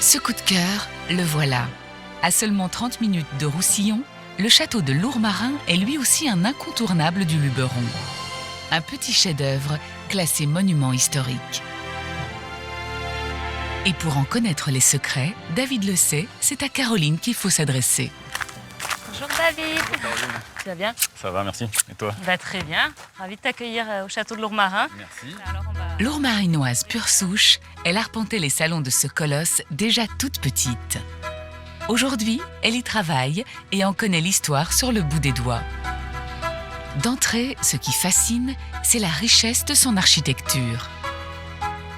Ce coup de cœur, le voilà. À seulement 30 minutes de Roussillon, le château de Lourmarin est lui aussi un incontournable du Luberon. Un petit chef-d'œuvre classé monument historique. Et pour en connaître les secrets, David le sait, c'est à Caroline qu'il faut s'adresser. Bonjour David. Bonjour Caroline. Tu vas bien? Ça va, merci. Et toi? Très bien. Ravi de t'accueillir au château de Lourmarin. Merci. Lourmarinoise pure souche, elle arpentait les salons de ce colosse déjà toute petite. Aujourd'hui, elle y travaille et en connaît l'histoire sur le bout des doigts. D'entrée, ce qui fascine, c'est la richesse de son architecture.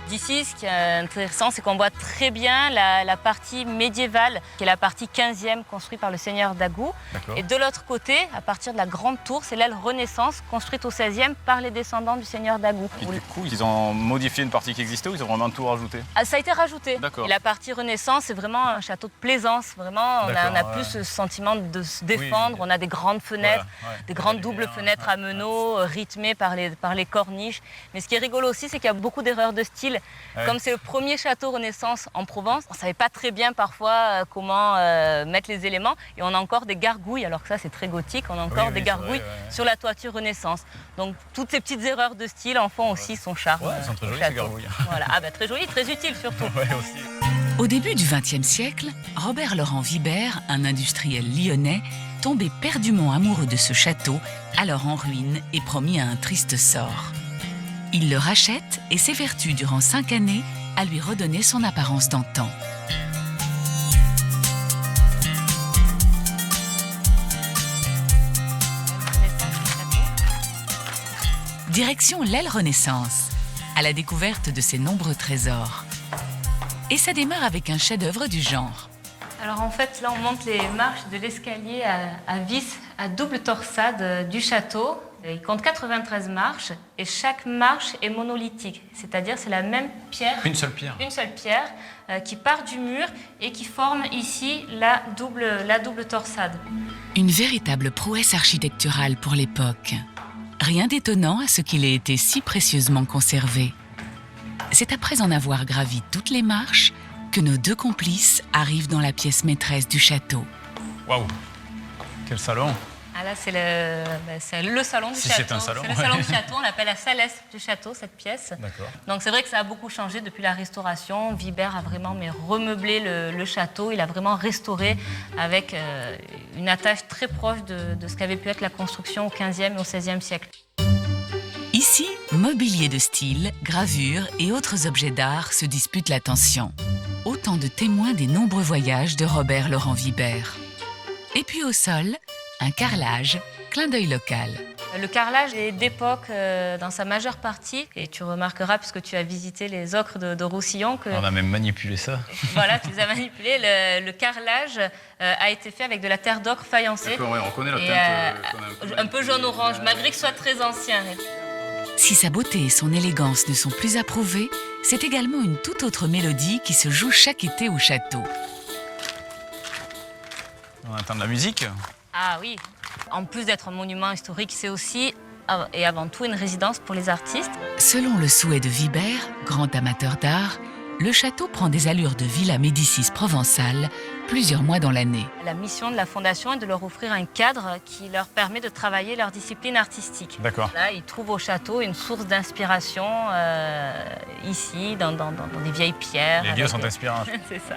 D'ici, ce qui est intéressant, c'est qu'on voit très bien la partie médiévale, qui est la partie 15e construite par le seigneur d'Agou. Et de l'autre côté, à partir de la grande tour, c'est l'aile Renaissance, construite au 16e par les descendants du seigneur d'Agou. Et du coup, ils ont modifié une partie qui existait ou ils ont vraiment tout rajouté? Ça a été rajouté. D'accord. Et la partie Renaissance, c'est vraiment un château de plaisance. Vraiment, on a plus ce sentiment de se défendre. Oui. On a des grandes fenêtres, des grandes doubles fenêtres à meneaux, rythmées par les corniches. Mais ce qui est rigolo aussi, c'est qu'il y a beaucoup d'erreurs de style. Comme c'est le premier château Renaissance en Provence, on ne savait pas très bien parfois comment mettre les éléments. Et on a encore des gargouilles, alors que ça c'est très gothique, on a encore des gargouilles sur la toiture Renaissance. Donc toutes ces petites erreurs de style en font aussi son charme. Ouais, elles sont très jolies ces gargouilles. Voilà. Très jolies, très utiles surtout. Aussi. Au début du XXe siècle, Robert Laurent Vibert, un industriel lyonnais, tombé perdument amoureux de ce château, alors en ruine et promis à un triste sort. Il le rachète et s'évertue durant 5 années à lui redonner son apparence d'antan. Direction l'aile Renaissance, à la découverte de ses nombreux trésors. Et ça démarre avec un chef-d'œuvre du genre. Alors en fait, là on monte les marches de l'escalier à vis à double torsade du château. Il compte 93 marches et chaque marche est monolithique, c'est-à-dire c'est la même pierre. Une seule pierre. Une seule pierre qui part du mur et qui forme ici la double torsade. Une véritable prouesse architecturale pour l'époque. Rien d'étonnant à ce qu'il ait été si précieusement conservé. C'est après en avoir gravi toutes les marches que nos deux complices arrivent dans la pièce maîtresse du château. Waouh! Quel salon! Ah là, c'est le salon du château. C'est un salon. C'est le salon du château, on l'appelle la salesse du château, cette pièce. D'accord. Donc c'est vrai que ça a beaucoup changé depuis la restauration. Vibert a vraiment remeublé le château, il a vraiment restauré avec une attache très proche de ce qu'avait pu être la construction au XVe et au XVIe siècle. Ici, mobilier de style, gravures et autres objets d'art se disputent l'attention. Autant de témoins des nombreux voyages de Robert Laurent Vibert. Et puis au sol, un carrelage, clin d'œil local. Le carrelage est d'époque dans sa majeure partie, et tu remarqueras, puisque tu as visité les ocres de Roussillon, que... On a même manipulé ça. Voilà, tu les as manipulés. Le carrelage a été fait avec de la terre d'ocre faïencée. D'accord, ouais, on reconnaît la teinte un peu jaune-orange, malgré que ce soit très ancien. Si sa beauté et son élégance ne sont plus approuvées, c'est également une toute autre mélodie qui se joue chaque été au château. On entend de la musique. Ah oui, en plus d'être un monument historique, c'est aussi et avant tout une résidence pour les artistes. Selon le souhait de Vibert, grand amateur d'art, le château prend des allures de villa Médicis provençale plusieurs mois dans l'année. La mission de la Fondation est de leur offrir un cadre qui leur permet de travailler leur discipline artistique. D'accord. Là, ils trouvent au château une source d'inspiration ici, dans des vieilles pierres. Les lieux sont inspirants. C'est ça.